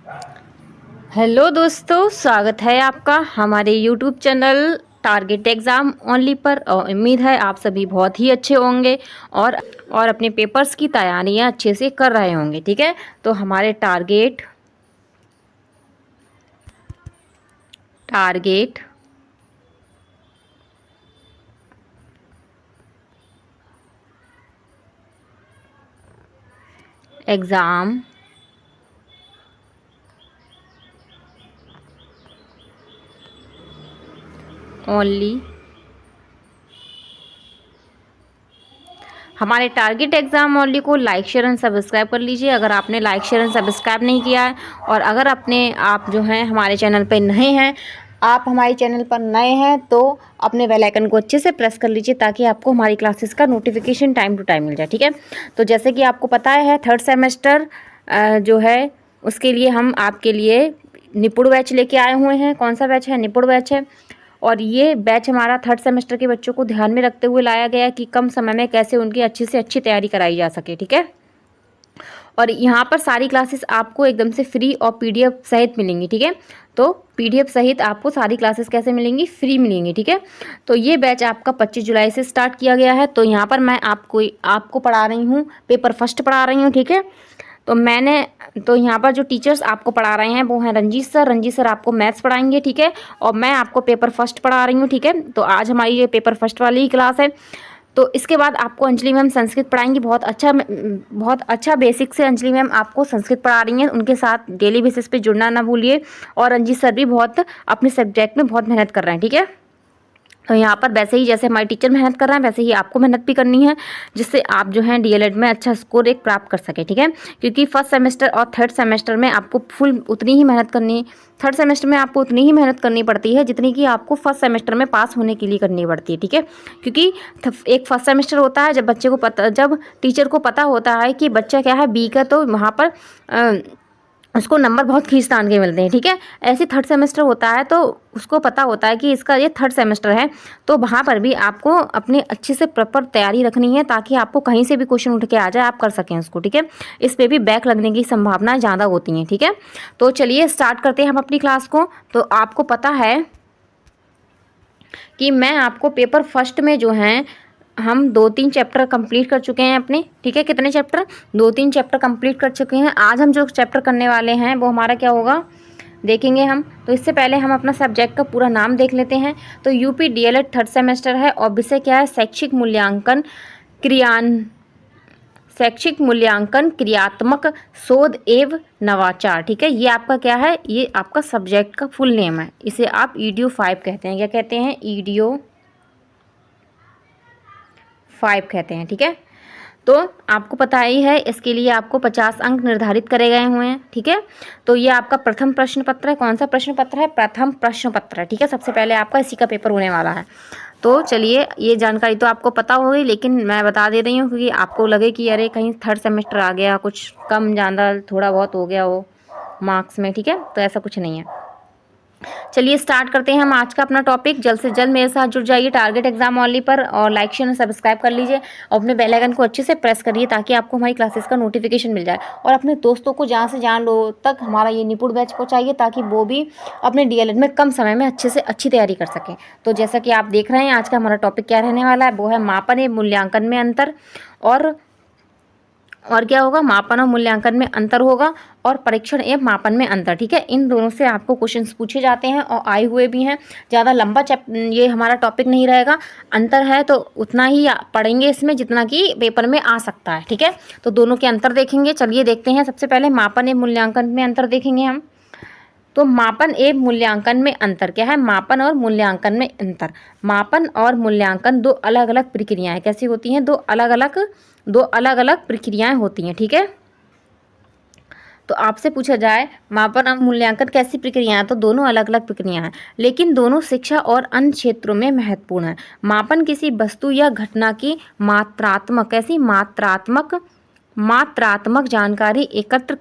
Hello दोस्तों, स्वागत है आपका हमारे YouTube channel target exam only पर। और उम्मीद है आप सभी बहुत ही अच्छे होंगे और अपने पेपर्स की तैयारियां अच्छे से कर रहे होंगे। ठीक है, तो हमारे टारगेट एग्ज़ाम ओनली हमारे टारगेट एग्ज़ाम ओनली को लाइक शेयर एंड सब्सक्राइब कर लीजिए अगर आपने लाइक शेयर एंड सब्सक्राइब नहीं किया है। और अगर आप जो हैं हमारे चैनल पर नए हैं, आप हमारे चैनल पर नए हैं तो अपने बेल आइकन को अच्छे से प्रेस कर लीजिए ताकि आपको हमारी क्लासेस का नोटिफिकेशन टाइम टू टाइम मिल जाए। ठीक है, तो जैसे कि आपको पता है थर्ड सेमेस्टर जो है उसके लिए हम आपके लिए निपुण बैच लेके आए हुए हैं। कौन सा बैच है? निपुण बैच है। और ये बैच हमारा थर्ड सेमेस्टर के बच्चों को ध्यान में रखते हुए लाया गया कि कम समय में कैसे उनकी अच्छी से अच्छी तैयारी कराई जा सके। ठीक है, और यहाँ पर सारी क्लासेस आपको एकदम से फ्री और पीडीएफ सहित मिलेंगी। ठीक है, तो पीडीएफ सहित आपको सारी क्लासेस कैसे मिलेंगी? फ्री मिलेंगी। ठीक है, तो ये बैच आपका 25 जुलाई से स्टार्ट किया गया है। तो यहाँ पर मैं आपको पढ़ा रही हूँ, पेपर फर्स्ट पढ़ा रही हूँ। ठीक है, तो यहाँ पर जो टीचर्स आपको पढ़ा रहे हैं वो हैं रंजीत सर आपको मैथ्स पढ़ाएंगे। ठीक है, और मैं आपको पेपर फर्स्ट पढ़ा रही हूँ। ठीक है, तो आज हमारी ये पेपर फर्स्ट वाली ही क्लास है। तो इसके बाद आपको अंजलि मैम संस्कृत पढ़ाएंगी। बहुत अच्छा बेसिक से अंजलि मैम आपको संस्कृत पढ़ा रही हैं। उनके साथ डेली बेसिस पे जुड़ना ना भूलिए। और रंजीत सर भी बहुत अपने सब्जेक्ट में बहुत मेहनत कर रहे हैं। ठीक है, तो यहाँ पर वैसे ही जैसे हमारे टीचर मेहनत कर रहे हैं वैसे ही आपको मेहनत भी करनी है, जिससे आप जो है डीएलएड में अच्छा स्कोर एक प्राप्त कर सके। ठीक है, क्योंकि फर्स्ट सेमेस्टर और थर्ड सेमेस्टर में आपको फुल उतनी ही मेहनत करनी थर्ड सेमेस्टर में आपको उतनी ही मेहनत करनी पड़ती है जितनी कि आपको फर्स्ट सेमेस्टर में पास होने के लिए करनी पड़ती है। ठीक है, क्योंकि एक फर्स्ट सेमेस्टर होता है जब टीचर को पता होता है कि बच्चा क्या है वीक है, तो वहाँ पर उसको नंबर बहुत खींच-तान के मिलते हैं। ठीक है, ऐसे थर्ड सेमेस्टर होता है तो उसको पता होता है कि इसका ये थर्ड सेमेस्टर है, तो वहाँ पर भी आपको अपनी अच्छे से प्रॉपर तैयारी रखनी है ताकि आपको कहीं से भी क्वेश्चन उठ के आ जाए, आप कर सकें उसको। ठीक है, इस पे भी बैक लगने की संभावनाएं ज़्यादा होती हैं। ठीक है, तो चलिए स्टार्ट करते हैं हम अपनी क्लास को। तो आपको पता है कि मैं आपको पेपर फर्स्ट में जो हैं हम 2-3 चैप्टर कंप्लीट कर चुके हैं अपने। ठीक है, कितने चैप्टर? 2-3 चैप्टर कंप्लीट कर चुके हैं। आज हम जो चैप्टर करने वाले हैं वो हमारा क्या होगा देखेंगे हम। तो इससे पहले हम अपना सब्जेक्ट का पूरा नाम देख लेते हैं। तो यूपी डीएलएड थर्ड सेमेस्टर है और विषय क्या है? शैक्षिक मूल्यांकन क्रियात्मक शोध एवं नवाचार। ठीक है, ये आपका क्या है? ये आपका सब्जेक्ट का फुल नेम है। इसे आप EDO 5 कहते हैं। क्या कहते हैं? EDO 5 कहते हैं। ठीक है, तो आपको पता ही है इसके लिए आपको 50 अंक निर्धारित करे गए हुए हैं। ठीक है, तो ये आपका प्रथम प्रश्न पत्र है। कौन सा प्रश्न पत्र है? प्रथम प्रश्न पत्र है। ठीक है, सबसे पहले आपका इसी का पेपर होने वाला है। तो चलिए, ये जानकारी तो आपको पता होगी लेकिन मैं बता दे रही हूँ क्योंकि आपको लगे कि अरे कहीं थर्ड सेमेस्टर आ गया, कुछ कम ज़्यादा थोड़ा बहुत हो गया हो मार्क्स में। ठीक है, तो ऐसा कुछ नहीं है। चलिए स्टार्ट करते हैं हम आज का अपना टॉपिक। जल्द से जल्द मेरे साथ जुड़ जाइए टारगेट एग्जाम ओनली पर और लाइक शेयर सब्सक्राइब कर लीजिए और अपने बेल आइकन को अच्छे से प्रेस करिए ताकि आपको हमारी क्लासेस का नोटिफिकेशन मिल जाए। और अपने दोस्तों को जहाँ से जहाँ लो तक हमारा ये निपुण बैच पहुँचाइए ताकि वो भी अपने डीएलएड में कम समय में अच्छे से अच्छी तैयारी कर सकें। तो जैसा कि आप देख रहे हैं आज का हमारा टॉपिक क्या रहने वाला है, वो है मापन एवं मूल्यांकन में अंतर। और क्या होगा? मापन और मूल्यांकन में अंतर होगा और परीक्षण एवं मापन में अंतर। ठीक है, इन दोनों से आपको क्वेश्चंस पूछे जाते हैं और आए हुए भी हैं। ज़्यादा लंबा ये हमारा टॉपिक नहीं रहेगा। अंतर है तो उतना ही पढ़ेंगे इसमें जितना कि पेपर में आ सकता है। ठीक है, तो दोनों के अंतर देखेंगे। चलिए देखते हैं। सबसे पहले मापन एवं मूल्यांकन में अंतर देखेंगे हम। तो मापन एवं मूल्यांकन में अंतर क्या है? मापन और मूल्यांकन में अंतर। मापन और मूल्यांकन दो अलग अलग प्रक्रियाएं कैसी होती हैं? दो अलग अलग प्रक्रियाएं होती हैं। ठीक है, तो आपसे पूछा जाए मापन और मूल्यांकन कैसी प्रक्रिया है, तो दोनों अलग अलग प्रक्रिया हैं लेकिन दोनों शिक्षा और अन्य क्षेत्रों में महत्वपूर्ण है। मापन किसी वस्तु या घटना की मात्रात्मक जानकारी एकत्र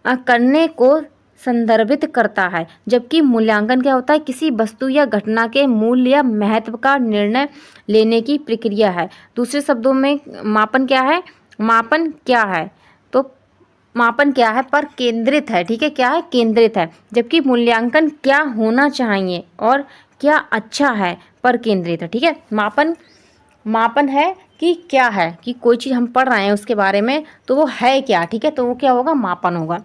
करने को संदर्भित करता है, जबकि मूल्यांकन क्या होता है? किसी वस्तु या घटना के मूल्य या महत्व का निर्णय लेने की प्रक्रिया है। दूसरे शब्दों में मापन क्या है? तो मापन क्या है, पर केंद्रित है, ठीक है, क्या है, केंद्रित है। जबकि मूल्यांकन क्या होना चाहिए और क्या अच्छा है, पर केंद्रित है, ठीक है। मापन मापन है कि क्या है, कि कोई चीज़ हम पढ़ रहे हैं उसके बारे में, तो वो है क्या, ठीक है, तो वो क्या होगा, मापन होगा।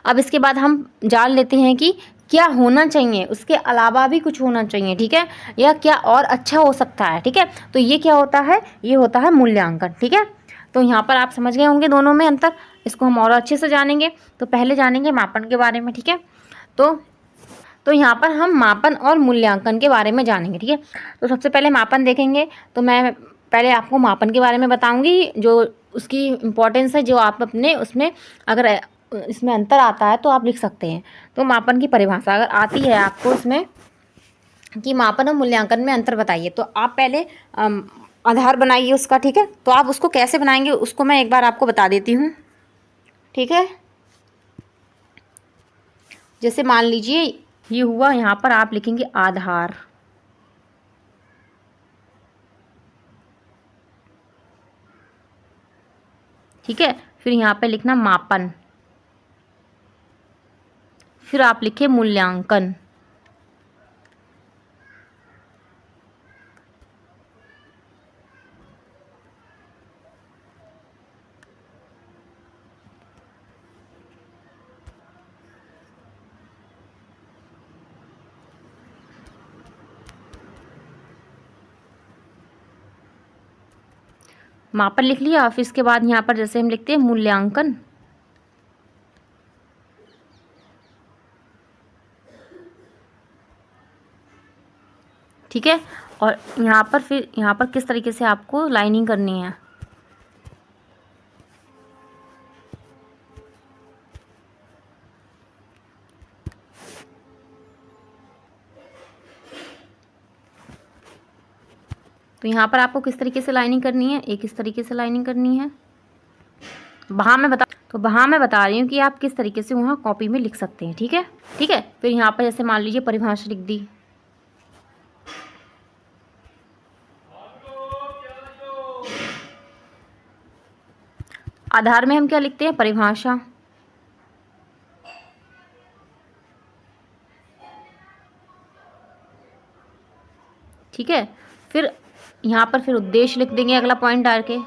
अब इसके बाद हम जान लेते हैं कि क्या होना चाहिए, उसके अलावा भी कुछ होना चाहिए, ठीक है, या क्या और अच्छा हो सकता है, ठीक है। तो ये क्या होता है, ये होता है मूल्यांकन, ठीक है। तो यहाँ पर आप समझ गए होंगे दोनों में अंतर, इसको हम और अच्छे से जानेंगे। तो पहले जानेंगे मापन के बारे में, ठीक है। तो यहाँ पर हम मापन और मूल्यांकन के बारे में जानेंगे, ठीक है। तो सबसे पहले मापन देखेंगे। तो मैं पहले आपको मापन के बारे में बताऊंगी, जो उसकी इम्पोर्टेंस है, जो आप अपने उसमें अगर इसमें अंतर आता है तो आप लिख सकते हैं। तो मापन की परिभाषा अगर आती है आपको इसमें कि मापन और मूल्यांकन में अंतर बताइए, तो आप पहले आधार बनाइए उसका, ठीक है। तो आप उसको कैसे बनाएंगे उसको मैं एक बार आपको बता देती हूँ, ठीक है। जैसे मान लीजिए ये हुआ, यहाँ पर आप लिखेंगे आधार, ठीक है। फिर यहाँ पे लिखना मापन, फिर आप लिखे मूल्यांकन, मापन लिख लिया। फिर इसके बाद यहाँ पर जैसे हम लिखते हैं मूल्यांकन, ठीक है। और यहाँ पर फिर यहाँ पर किस तरीके से आपको लाइनिंग करनी है, तो यहाँ पर आपको किस तरीके से लाइनिंग करनी है, एक इस तरीके से लाइनिंग करनी है। वहाँ मैं बता रही हूँ कि आप किस तरीके से वहाँ कॉपी में लिख सकते हैं, ठीक है, ठीक है। फिर यहाँ पर जैसे मान लीजिए परिभाषा लिख दी, आधार में हम क्या लिखते हैं, परिभाषा, ठीक है। फिर यहाँ पर फिर उद्देश्य लिख देंगे अगला पॉइंट डाल के,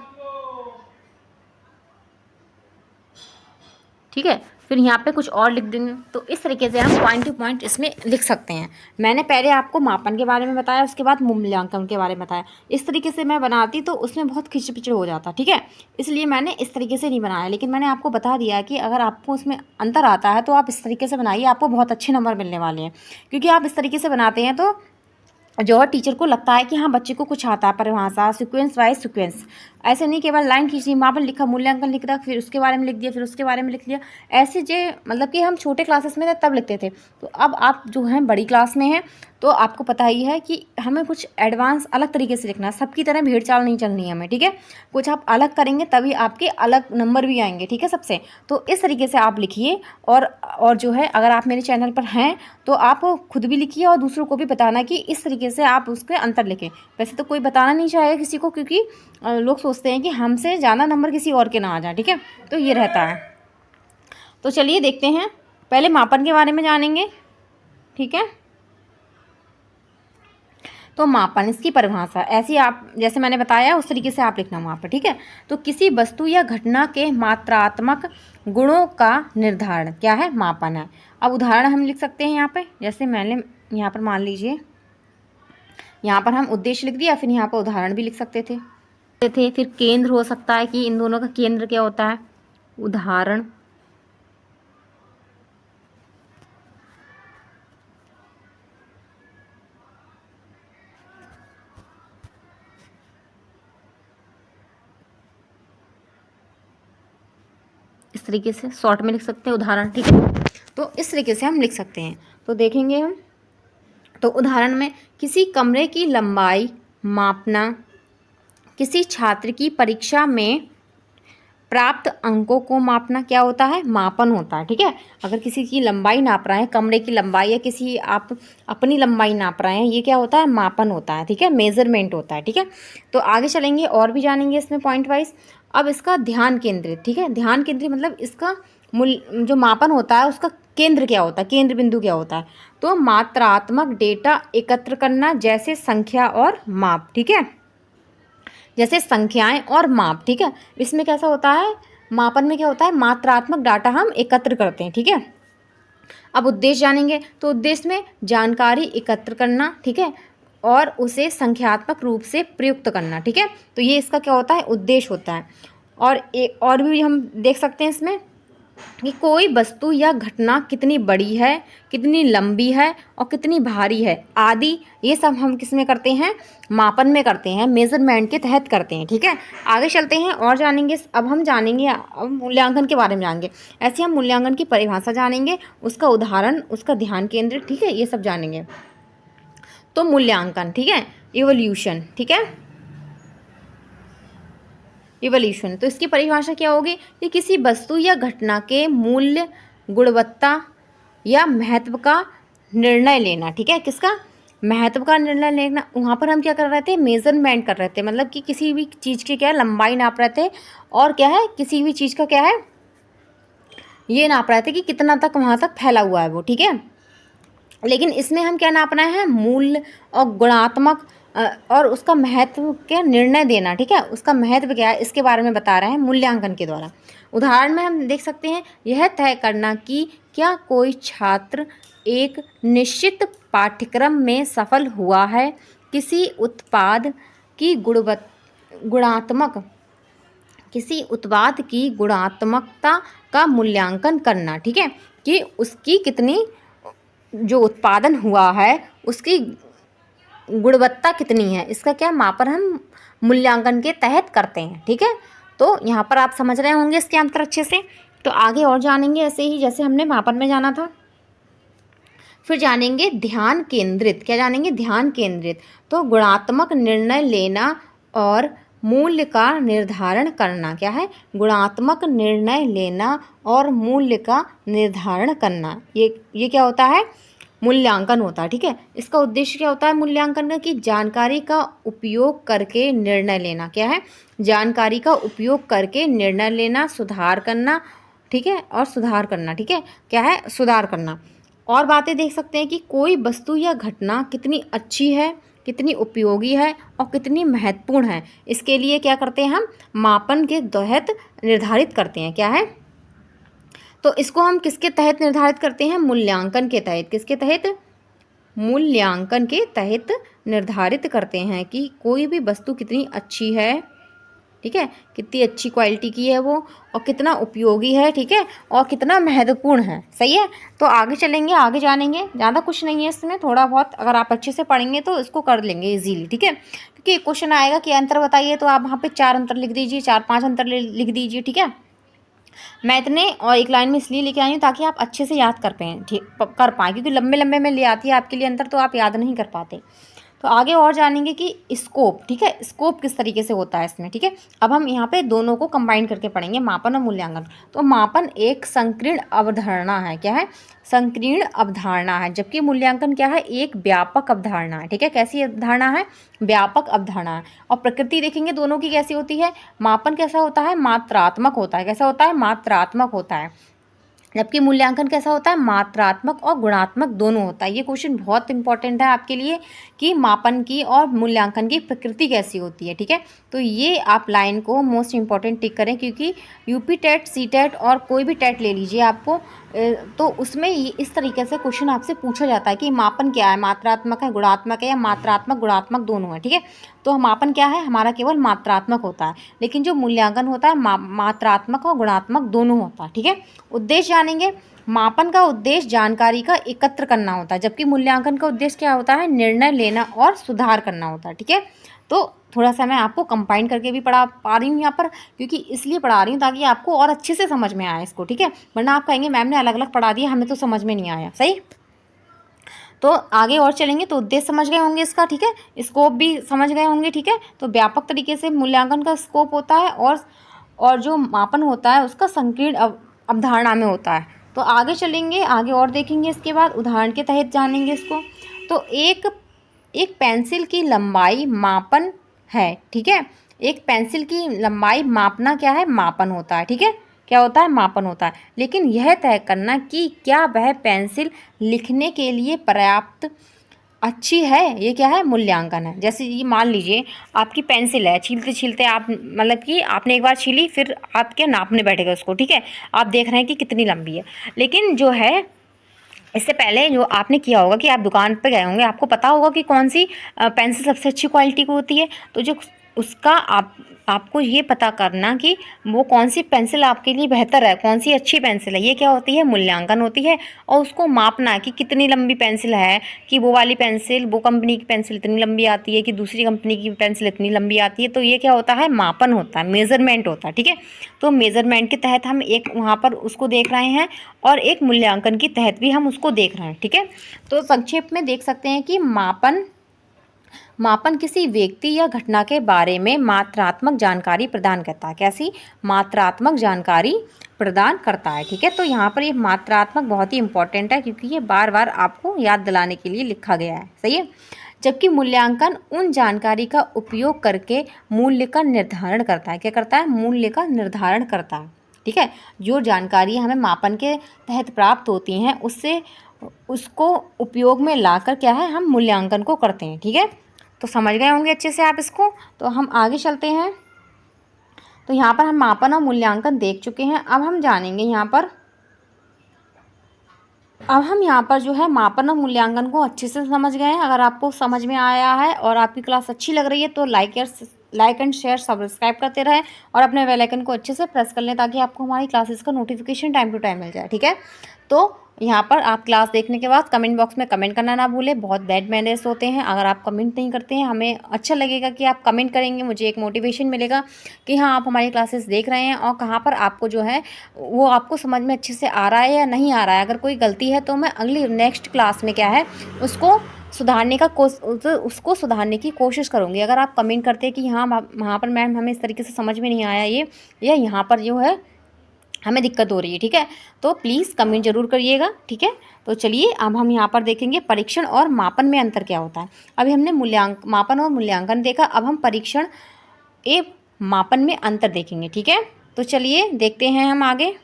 ठीक है। फिर यहाँ पे कुछ और लिख देंगे। तो इस तरीके से हम पॉइंट टू पॉइंट इसमें लिख सकते हैं। मैंने पहले आपको मापन के बारे में बताया, उसके बाद मूल्यांकन के बारे में बताया। इस तरीके से मैं बनाती तो उसमें बहुत खिचपिच हो जाता, ठीक है। इसलिए मैंने इस तरीके से नहीं बनाया, लेकिन मैंने आपको बता दिया कि अगर आपको उसमें अंतर आता है तो आप इस तरीके से बनाइए, आपको बहुत अच्छे नंबर मिलने वाले हैं। क्योंकि आप इस तरीके से बनाते हैं तो जो है टीचर को लगता है कि हाँ बच्चे को कुछ आता है, परिभाषा, सीक्वेंस वाइज सीक्वेंस, ऐसे नहीं केवल लाइन खींचनी, मापन लिखा, मूल्यांकन लिख रहा, फिर उसके बारे में लिख दिया, फिर उसके बारे में लिख लिया। ऐसे जो मतलब कि हम छोटे क्लासेस में थे तब लिखते थे। तो अब आप जो हैं बड़ी क्लास में हैं तो आपको पता ही है कि हमें कुछ एडवांस अलग तरीके से लिखना है, सबकी तरह भेड़ चाल नहीं चलनी है हमें, ठीक है। कुछ आप अलग करेंगे तभी आपके अलग नंबर भी आएंगे, ठीक है, सबसे। तो इस तरीके से आप लिखिए। और जो है अगर आप मेरे चैनल पर हैं तो आप खुद भी लिखिए और दूसरों को भी बताना कि इस तरीके से आप उसके अंतर लिखें। वैसे तो कोई बताना नहीं चाहेगा किसी को, क्योंकि लोग सोचते हैं कि हमसे ज़्यादा नंबर किसी और के ना आ जाए, ठीक है। तो ये रहता है। तो चलिए देखते हैं, पहले मापन के बारे में जानेंगे, ठीक है। तो मापन, इसकी परिभाषा ऐसी आप जैसे मैंने बताया उस तरीके से आप लिखना वहाँ पर, ठीक है। तो किसी वस्तु या घटना के मात्रात्मक गुणों का निर्धारण क्या है, मापन है। अब उदाहरण हम लिख सकते हैं यहाँ पे, जैसे मैंने यहाँ पर मान लीजिए यहाँ पर हम उद्देश्य लिख दिया, फिर यहाँ पर उदाहरण भी लिख सकते थे। फिर केंद्र हो सकता है कि इन दोनों का केंद्र क्या होता है, उदाहरण, इस तरीके से शॉर्ट में लिख सकते हैं उदाहरण, ठीक है। तो इस तरीके से हम लिख सकते हैं। तो देखेंगे हम, तो उदाहरण में किसी कमरे की लंबाई मापना, किसी छात्र की परीक्षा में प्राप्त अंकों को मापना क्या होता है, मापन होता है, ठीक है। अगर किसी की लंबाई नाप रहे हैं, कमरे की लंबाई, या किसी आप अपनी लंबाई नाप रहे हैं, ये क्या होता है, मापन होता है, ठीक है, मेजरमेंट होता है, ठीक है। तो आगे चलेंगे और भी जानेंगे इसमें पॉइंट वाइज। अब इसका ध्यान केंद्रित, ठीक है, ध्यान केंद्रित मतलब इसका जो मापन होता है उसका केंद्र क्या होता है, केंद्र बिंदु क्या होता है। तो मात्रात्मक डेटा एकत्र करना, जैसे संख्या और माप, ठीक है, जैसे संख्याएं और माप, ठीक है। इसमें कैसा होता है, मापन में क्या होता है, मात्रात्मक डाटा हम एकत्र करते हैं, ठीक है। अब उद्देश्य जानेंगे, तो उद्देश्य में जानकारी एकत्र करना, ठीक है, और उसे संख्यात्मक रूप से प्रयुक्त करना, ठीक है। तो ये इसका क्या होता है, उद्देश्य होता है। और एक और भी हम देख सकते हैं इसमें कि कोई वस्तु या घटना कितनी बड़ी है, कितनी लंबी है और कितनी भारी है आदि, ये सब हम किस में करते हैं, मापन में करते हैं, मेजरमेंट के तहत करते हैं, ठीक है। आगे चलते हैं और जानेंगे। अब हम जानेंगे, अब मूल्यांकन के बारे में जानेंगे। ऐसे हम मूल्यांकन की परिभाषा जानेंगे, उसका उदाहरण, उसका ध्यान केंद्रित, ठीक है, ये सब जानेंगे। तो मूल्यांकन, ठीक है, इवोल्यूशन, ठीक है, इवोल्यूशन। तो इसकी परिभाषा क्या होगी कि किसी वस्तु या घटना के मूल्य, गुणवत्ता या महत्व का निर्णय लेना, ठीक है, किसका, महत्व का निर्णय लेना। वहाँ पर हम क्या कर रहे थे, मेजरमेंट कर रहे थे, मतलब कि किसी भी चीज़ की क्या है, लंबाई नाप रहे थे, और क्या है, किसी भी चीज़ का क्या है, ये नाप रहे थे कि कितना तक वहाँ तक फैला हुआ है वो, ठीक है। लेकिन इसमें हम क्या नापना है, मूल्य और गुणात्मक और उसका महत्व के निर्णय देना, ठीक है, उसका महत्व क्या है इसके बारे में बता रहे हैं मूल्यांकन के द्वारा। उदाहरण में हम देख सकते हैं, यह तय करना कि क्या कोई छात्र एक निश्चित पाठ्यक्रम में सफल हुआ है, किसी उत्पाद की गुणात्मक किसी उत्पाद की गुणात्मकता का मूल्यांकन करना, ठीक है, कि उसकी कितनी, जो उत्पादन हुआ है उसकी गुणवत्ता कितनी है, इसका क्या मापन हम मूल्यांकन के तहत करते हैं, ठीक है। तो यहाँ पर आप समझ रहे होंगे इसके अंतर अच्छे से। तो आगे और जानेंगे ऐसे ही, जैसे हमने मापन में जाना था। फिर जानेंगे ध्यान केंद्रित, क्या जानेंगे, ध्यान केंद्रित। तो गुणात्मक निर्णय लेना और मूल्य का निर्धारण करना, क्या है, गुणात्मक निर्णय लेना और मूल्य का निर्धारण करना, ये क्या होता है, मूल्यांकन होता है, ठीक है। इसका उद्देश्य क्या होता है मूल्यांकन का, कि जानकारी का उपयोग करके निर्णय लेना, क्या है, जानकारी का उपयोग करके निर्णय लेना, सुधार करना, ठीक है, और सुधार करना, ठीक है, क्या है, सुधार करना। और बातें देख सकते हैं कि कोई वस्तु या घटना कितनी अच्छी है, कितनी उपयोगी है और कितनी महत्वपूर्ण है, इसके लिए क्या करते हैं, हम मापन के तहत निर्धारित करते हैं, क्या है। तो इसको हम किसके तहत निर्धारित करते हैं, मूल्यांकन के तहत, किसके तहत, मूल्यांकन के तहत निर्धारित करते हैं कि कोई भी वस्तु कितनी अच्छी है, ठीक है, कितनी अच्छी क्वालिटी की है वो, और कितना उपयोगी है, ठीक है, और कितना महत्वपूर्ण है, सही है। तो आगे चलेंगे, आगे जानेंगे, ज़्यादा कुछ नहीं है इसमें, थोड़ा बहुत अगर आप अच्छे से पढ़ेंगे तो इसको कर लेंगे इजीली, ठीक है। क्योंकि एक क्वेश्चन आएगा कि अंतर बताइए, तो आप वहाँ पे 4 अंतर लिख दीजिए, 4-5 अंतर लिख दीजिए, ठीक है। मैं इतने और एक लाइन में इसलिए लेके आई हूँ ताकि आप अच्छे से याद कर पाएँ, कर पाएँ, क्योंकि लंबे लंबे में ले आती है आपके लिए अंतर, तो आप याद नहीं कर पाते। तो आगे और जानेंगे कि स्कोप, ठीक है, स्कोप किस तरीके से होता है इसमें, ठीक है। अब हम यहाँ पे दोनों को कंबाइन करके पढ़ेंगे, मापन और मूल्यांकन। तो मापन एक संकीर्ण अवधारणा है, क्या है, संकीर्ण अवधारणा है, जबकि मूल्यांकन क्या है, एक व्यापक अवधारणा है, ठीक है। कैसी अवधारणा है, व्यापक अवधारणा है। और प्रकृति देखेंगे दोनों की कैसी होती है, मापन कैसा होता है, मात्रात्मक होता है, कैसा होता है, मात्रात्मक होता है, जबकि मूल्यांकन कैसा होता है, मात्रात्मक और गुणात्मक दोनों होता है। ये क्वेश्चन बहुत इंपॉर्टेंट है आपके लिए कि मापन की और मूल्यांकन की प्रकृति कैसी होती है, ठीक है। तो ये आप लाइन को मोस्ट इंपॉर्टेंट टिक करें, क्योंकि यूपी टेट, सी टेट और कोई भी टेट ले लीजिए आपको, तो उसमें इस तरीके से क्वेश्चन आपसे पूछा जाता है कि मापन क्या है, मात्रात्मक है, गुणात्मक है, या मात्रात्मक गुणात्मक दोनों है, ठीक है। तो मापन क्या है, हमारा केवल मात्रात्मक होता है, लेकिन जो मूल्यांकन होता है मात्रात्मक और गुणात्मक दोनों होता है, ठीक है। उद्देश्य जानेंगे, मापन का उद्देश्य जानकारी का एकत्र करना होता है, जबकि मूल्यांकन का उद्देश्य क्या होता है, निर्णय लेना और सुधार करना होता है, ठीक है। तो थोड़ा सा मैं आपको कंबाइन करके भी पढ़ा पा रही हूँ यहाँ पर, क्योंकि इसलिए पढ़ा रही हूँ ताकि आपको और अच्छे से समझ में आए इसको, ठीक है। वरना आप कहेंगे मैम ने अलग अलग पढ़ा दिया, हमें तो समझ में नहीं आया, सही। तो आगे और चलेंगे, तो उद्देश्य समझ गए होंगे इसका, ठीक है, स्कोप भी समझ गए होंगे, ठीक है। तो व्यापक तरीके से मूल्यांकन का स्कोप होता है, और जो मापन होता है उसका संकीर्ण अवधारणा में होता है। तो आगे चलेंगे, आगे और देखेंगे, इसके बाद उदाहरण के तहत जानेंगे इसको। तो एक पेंसिल की लंबाई मापन है, ठीक है, एक पेंसिल की लंबाई मापना क्या है, मापन होता है, ठीक है, क्या होता है, मापन होता है। लेकिन यह तय करना कि क्या वह पेंसिल लिखने के लिए पर्याप्त अच्छी है, ये क्या है, मूल्यांकन है। जैसे ये मान लीजिए आपकी पेंसिल है, छीलते छीलते आप मतलब कि आपने एक बार छीली, फिर आप क्या नापने बैठे गए उसको, ठीक है, आप देख रहे हैं कि कितनी लंबी है। लेकिन जो है इससे पहले जो आपने किया होगा कि आप दुकान पे गए होंगे, आपको पता होगा कि कौन सी पेंसिल सबसे अच्छी क्वालिटी की होती है। तो जो उसका आपको ये पता करना कि वो कौन सी पेंसिल आपके लिए बेहतर है, कौन सी अच्छी पेंसिल है, ये क्या होती है, मूल्यांकन होती है। और उसको मापना कि कितनी लंबी पेंसिल है, कि वो वाली पेंसिल, वो कंपनी की पेंसिल इतनी लंबी आती है, कि दूसरी कंपनी की पेंसिल इतनी लंबी आती है। तो ये क्या होता है, मापन होता है, मेज़रमेंट होता है, ठीक है। तो मेज़रमेंट के तहत हम एक वहाँ पर उसको देख रहे हैं, और एक मूल्यांकन के तहत भी हम उसको देख रहे हैं, ठीक है। तो संक्षेप में देख सकते हैं कि मापन किसी व्यक्ति या घटना के बारे में मात्रात्मक जानकारी प्रदान करता है। कैसी, मात्रात्मक जानकारी प्रदान करता है, ठीक है। तो यहाँ पर ये मात्रात्मक बहुत ही इंपॉर्टेंट है, क्योंकि ये बार बार आपको याद दिलाने के लिए लिखा गया है, सही है। जबकि मूल्यांकन उन जानकारी का उपयोग करके मूल्य का निर्धारण करता है। क्या करता है, मूल्य का निर्धारण करता है, ठीक है। जो जानकारी हमें मापन के तहत प्राप्त होती हैं, उससे उसको उपयोग में लाकर क्या है, हम मूल्यांकन को करते हैं, ठीक है। तो समझ गए होंगे अच्छे से आप इसको। तो हम आगे चलते हैं। तो यहाँ पर हम मापन और मूल्यांकन देख चुके हैं। अब हम जानेंगे यहाँ पर जो है मापन और मूल्यांकन को अच्छे से समझ गए हैं। अगर आपको समझ में आया है और आपकी क्लास अच्छी लग रही है तो लाइक एंड शेयर सब्सक्राइब करते रहें, और अपने बेल आइकन को अच्छे से प्रेस कर लें, ताकि आपको हमारी क्लासेस का नोटिफिकेशन टाइम टू टाइम मिल जाए, ठीक है। तो यहाँ पर आप क्लास देखने के बाद कमेंट बॉक्स में कमेंट करना ना भूलें। बहुत बैड मैनर्स होते हैं, अगर आप कमेंट नहीं करते हैं, हमें अच्छा लगेगा कि आप कमेंट करेंगे, मुझे एक मोटिवेशन मिलेगा कि हाँ आप हमारी क्लासेस देख रहे हैं, और कहाँ पर आपको जो है वो आपको समझ में अच्छे से आ रहा है या नहीं आ रहा है। अगर कोई गलती है तो मैं अगली नेक्स्ट क्लास में क्या है उसको उसको सुधारने की कोशिश करूँगी। अगर आप कमेंट करते हैं कि हाँ वहाँ पर मैम हमें इस तरीके से समझ में नहीं आया ये, या यहाँ पर जो है हमें दिक्कत हो रही है, ठीक है, तो प्लीज़ कमेंट जरूर करिएगा, ठीक है। तो चलिए अब हम यहाँ पर देखेंगे परीक्षण और मापन में अंतर क्या होता है। अभी हमने मापन और मूल्यांकन देखा, अब हम परीक्षण मापन में अंतर देखेंगे, ठीक है। तो चलिए देखते हैं हम आगे।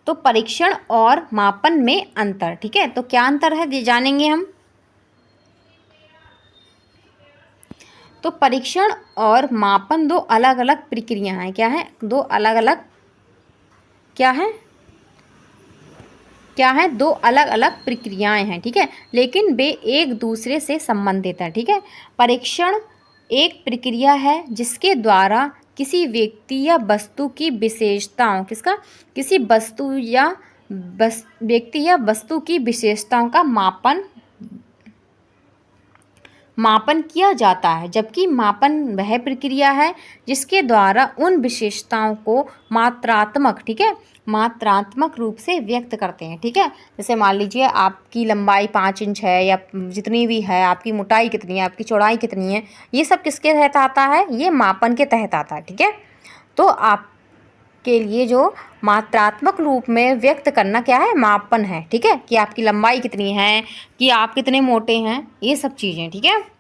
तो परीक्षण और मापन में अंतर, ठीक है, तो क्या अंतर है जानेंगे हम। तो परीक्षण और मापन दो अलग अलग प्रक्रिया हैं। क्या है, दो अलग अलग दो अलग अलग प्रक्रियाएं हैं, ठीक है, लेकिन वे एक दूसरे से संबंधित हैं, ठीक है। परीक्षण एक प्रक्रिया है जिसके द्वारा किसी व्यक्ति या वस्तु की विशेषताओं व्यक्ति या वस्तु की विशेषताओं का मापन किया जाता है। जबकि मापन वह प्रक्रिया है जिसके द्वारा उन विशेषताओं को मात्रात्मक, ठीक है, मात्रात्मक रूप से व्यक्त करते हैं, ठीक है। जैसे मान लीजिए आपकी लंबाई 5 इंच है, या जितनी भी है, आपकी मोटाई कितनी है, आपकी चौड़ाई कितनी है, ये सब किसके तहत आता है, ये मापन के तहत आता है, ठीक है। तो आप के लिए जो मात्रात्मक रूप में व्यक्त करना क्या है, मापन है, ठीक है, कि आपकी लंबाई कितनी है, कि आप कितने मोटे हैं, ये सब चीज़ें, ठीक है।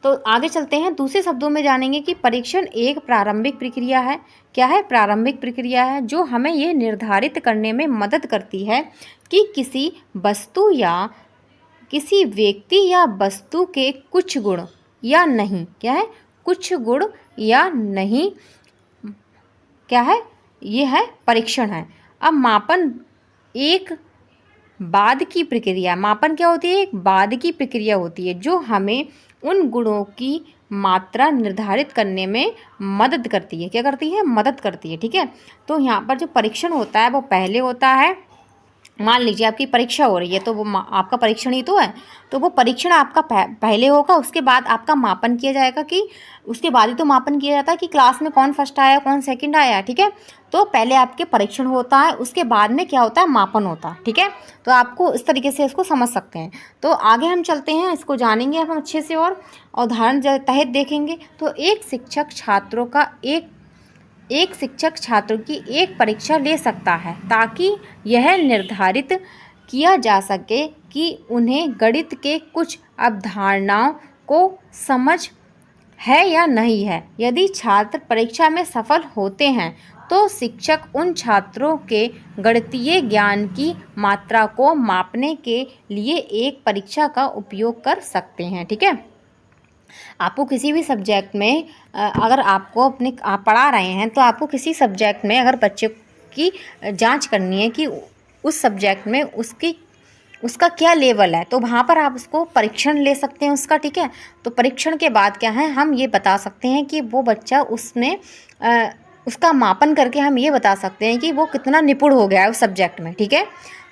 तो आगे चलते हैं, दूसरे शब्दों में जानेंगे कि परीक्षण एक प्रारंभिक प्रक्रिया है। क्या है, प्रारंभिक प्रक्रिया है जो हमें ये निर्धारित करने में मदद करती है कि किसी वस्तु या किसी व्यक्ति या वस्तु के कुछ गुण या नहीं, क्या है, कुछ गुण या नहीं, क्या है, ये है परीक्षण है। अब मापन एक बाद की प्रक्रिया, मापन क्या होती है, एक बाद की प्रक्रिया होती है जो हमें उन गुणों की मात्रा निर्धारित करने में मदद करती है। क्या करती है, मदद करती है, ठीक है। तो यहाँ पर जो परीक्षण होता है वो पहले होता है। मान लीजिए आपकी परीक्षा हो रही है, तो वो आपका परीक्षण ही तो है, तो वो परीक्षण आपका पहले होगा, उसके बाद आपका मापन किया जाएगा, कि उसके बाद ही तो मापन किया जाता है कि क्लास में कौन फर्स्ट आया कौन सेकंड आया, ठीक है। तो पहले आपके परीक्षण होता है, उसके बाद में क्या होता है, मापन होता है, ठीक है। तो आपको इस तरीके से इसको समझ सकते हैं। तो आगे हम चलते हैं, इसको जानेंगे हम अच्छे से, और उदाहरण तहत देखेंगे। तो एक शिक्षक छात्रों की एक परीक्षा ले सकता है ताकि यह निर्धारित किया जा सके कि उन्हें गणित के कुछ अवधारणाओं को समझ है या नहीं है। यदि छात्र परीक्षा में सफल होते हैं तो शिक्षक उन छात्रों के गणितीय ज्ञान की मात्रा को मापने के लिए एक परीक्षा का उपयोग कर सकते हैं। ठीक है, आपको किसी भी सब्जेक्ट में अगर आपको आप पढ़ा रहे हैं तो आपको किसी सब्जेक्ट में अगर बच्चे की जांच करनी है कि उस सब्जेक्ट में उसका क्या लेवल है, तो वहाँ पर आप उसको परीक्षण ले सकते हैं उसका। ठीक है, तो परीक्षण के बाद क्या है, हम ये बता सकते हैं कि वो बच्चा उसमें उसका मापन करके हम ये बता सकते हैं कि वो कितना निपुण हो गया है उस सब्जेक्ट में। ठीक है,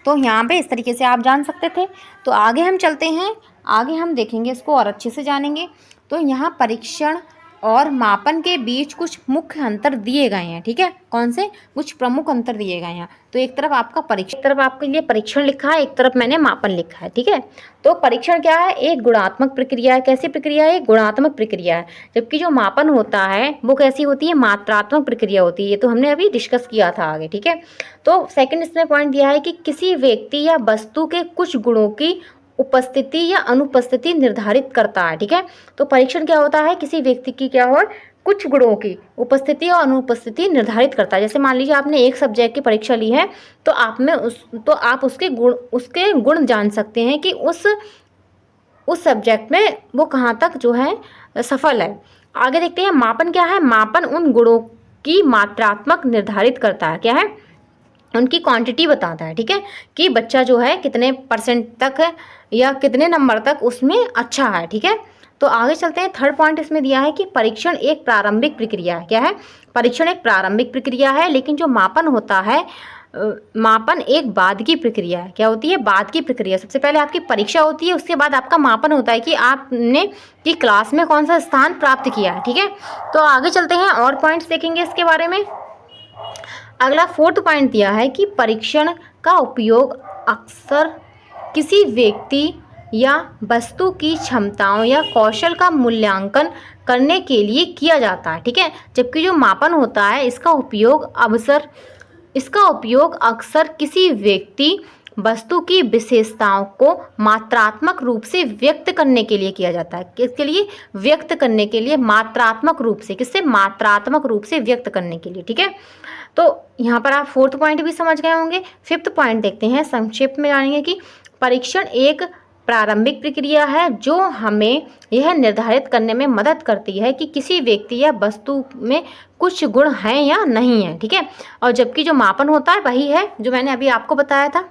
तो यहाँ पे इस तरीके से आप जान सकते थे। तो आगे हम चलते हैं, आगे हम देखेंगे इसको और अच्छे से जानेंगे। तो यहाँ परीक्षण और मापन के बीच कुछ मुख्य अंतर दिए गए हैं। ठीक है, कौन से कुछ प्रमुख अंतर दिए गए हैं। तो एक तरफ आपका परीक्षण, एक तरफ आपके लिए परीक्षण लिखा है, एक तरफ मैंने मापन लिखा है। ठीक है, तो परीक्षण क्या है, एक गुणात्मक प्रक्रिया है। कैसी प्रक्रिया है, गुणात्मक प्रक्रिया है। जबकि जो मापन होता है वो कैसी होती है, मात्रात्मक प्रक्रिया होती है। ये तो हमने अभी डिस्कस किया था आगे। ठीक है, तो सेकंड इसमें पॉइंट दिया है कि किसी व्यक्ति या वस्तु के कुछ गुणों की उपस्थिति या अनुपस्थिति निर्धारित करता है। ठीक है, तो परीक्षण क्या होता है, किसी व्यक्ति की क्या हो, कुछ गुणों की उपस्थिति और अनुपस्थिति निर्धारित करता है। जैसे मान लीजिए आपने एक सब्जेक्ट की परीक्षा ली है तो आप उसके गुण जान सकते हैं कि उस सब्जेक्ट में वो कहाँ तक जो है सफल है। आगे देखते हैं मापन क्या है। मापन उन गुणों की मात्रात्मक निर्धारित करता है, क्या है, उनकी क्वांटिटी बताता है। ठीक है, कि बच्चा जो है कितने परसेंट तक है या कितने नंबर तक उसमें अच्छा है। ठीक है, तो आगे चलते हैं। थर्ड पॉइंट इसमें दिया है कि परीक्षण एक प्रारंभिक प्रक्रिया है। क्या है, परीक्षण एक प्रारंभिक प्रक्रिया है, लेकिन जो मापन होता है मापन एक बाद की प्रक्रिया है। क्या होती है, बाद की प्रक्रिया। सबसे पहले आपकी परीक्षा होती है, उसके बाद आपका मापन होता है कि आपने कि क्लास में कौन सा स्थान प्राप्त किया है। ठीक है, तो आगे चलते हैं और पॉइंट्स देखेंगे इसके बारे में। अगला फोर्थ पॉइंट दिया है कि परीक्षण का उपयोग अक्सर किसी व्यक्ति या वस्तु की क्षमताओं या कौशल का मूल्यांकन करने के लिए किया जाता है। ठीक है, जबकि जो मापन होता है इसका उपयोग अक्सर किसी व्यक्ति वस्तु की विशेषताओं को मात्रात्मक रूप से व्यक्त करने के लिए किया जाता है। किसके लिए, व्यक्त करने के लिए, मात्रात्मक रूप से। किससे, मात्रात्मक रूप से व्यक्त करने के लिए। ठीक है, तो यहाँ पर आप फोर्थ पॉइंट भी समझ गए होंगे। फिफ्थ पॉइंट देखते हैं, संक्षेप में जानेंगे कि परीक्षण एक प्रारंभिक प्रक्रिया है जो हमें यह निर्धारित करने में मदद करती है कि किसी व्यक्ति या वस्तु में कुछ गुण हैं या नहीं है। ठीक है, और जबकि जो मापन होता है वही है जो मैंने अभी आपको बताया था।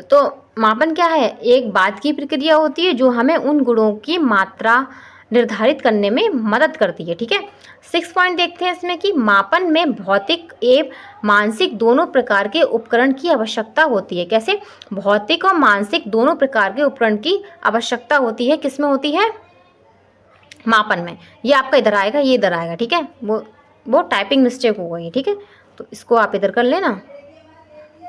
तो मापन क्या है, एक बाद की प्रक्रिया होती है जो हमें उन गुणों की मात्रा निर्धारित करने में मदद करती है। ठीक है, 6 पॉइंट देखते हैं इसमें कि मापन में भौतिक एवं मानसिक दोनों प्रकार के उपकरण की आवश्यकता होती है। कैसे, भौतिक और मानसिक दोनों प्रकार के उपकरण की आवश्यकता होती है। किसमें होती है, मापन में। ये आपका इधर आएगा, ये इधर आएगा। ठीक है, वो टाइपिंग मिस्टेक हो गई है। ठीक है, तो इसको आप इधर कर लेना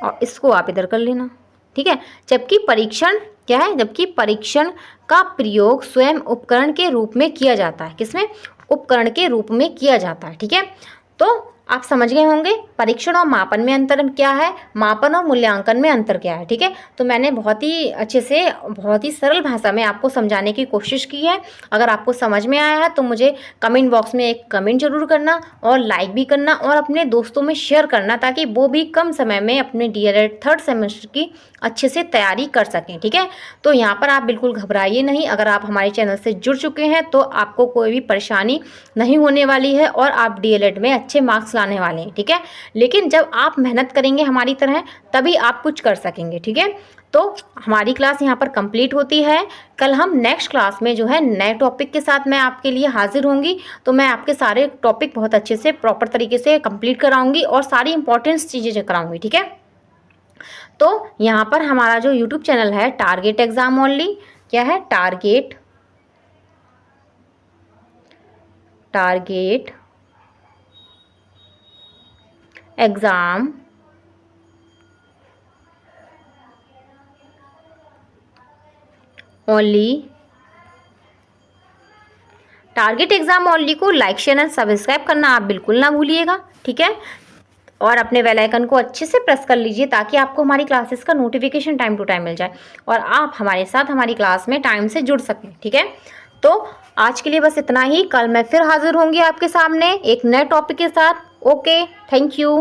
और इसको आप इधर कर लेना। ठीक है, जबकि परीक्षण क्या है, जबकि परीक्षण का प्रयोग स्वयं उपकरण के रूप में किया जाता है। किसमें, उपकरण के रूप में किया जाता है। ठीक है, तो आप समझ गए होंगे परीक्षण और मापन में अंतर क्या है, मापन और मूल्यांकन में अंतर क्या है। ठीक है, तो मैंने बहुत ही अच्छे से, बहुत ही सरल भाषा में आपको समझाने की कोशिश की है। अगर आपको समझ में आया है तो मुझे कमेंट बॉक्स में एक कमेंट जरूर करना और लाइक भी करना और अपने दोस्तों में शेयर करना, ताकि वो भी कम समय में अपने डीएलएड थर्ड सेमेस्टर की अच्छे से तैयारी कर सकें। ठीक है, तो यहाँ पर आप बिल्कुल घबराइए नहीं। अगर आप हमारे चैनल से जुड़ चुके हैं तो आपको कोई भी परेशानी नहीं होने वाली है और आप डीएलएड में अच्छे मार्क्स लाने वाले हैं। ठीक है, लेकिन जब आप मेहनत करेंगे हमारी तरह तभी आप कुछ कर सकेंगे। ठीक है, तो हमारी क्लास यहाँ पर कंप्लीट होती है। कल हम नेक्स्ट क्लास में जो है नए टॉपिक के साथ मैं आपके लिए हाजिर होंगी। तो मैं आपके सारे टॉपिक बहुत अच्छे से प्रॉपर तरीके से कंप्लीट कराऊंगी और सारी इंपॉर्टेंट चीज़ें कराऊंगी। ठीक है, तो यहाँ पर हमारा जो यूट्यूब चैनल है टारगेट एग्जाम ओनली, क्या है, target exam only, target exam only को लाइक शेयर एंड सब्सक्राइब करना आप बिल्कुल ना भूलिएगा। ठीक है, और अपने बेल आइकन को अच्छे से प्रेस कर लीजिए ताकि आपको हमारी क्लासेस का नोटिफिकेशन टाइम टू टाइम मिल जाए और आप हमारे साथ हमारी क्लास में टाइम से जुड़ सकें। ठीक है, तो आज के लिए बस इतना ही। कल मैं फिर हाजिर होंगी आपके सामने एक नए टॉपिक के साथ। Okay, thank you.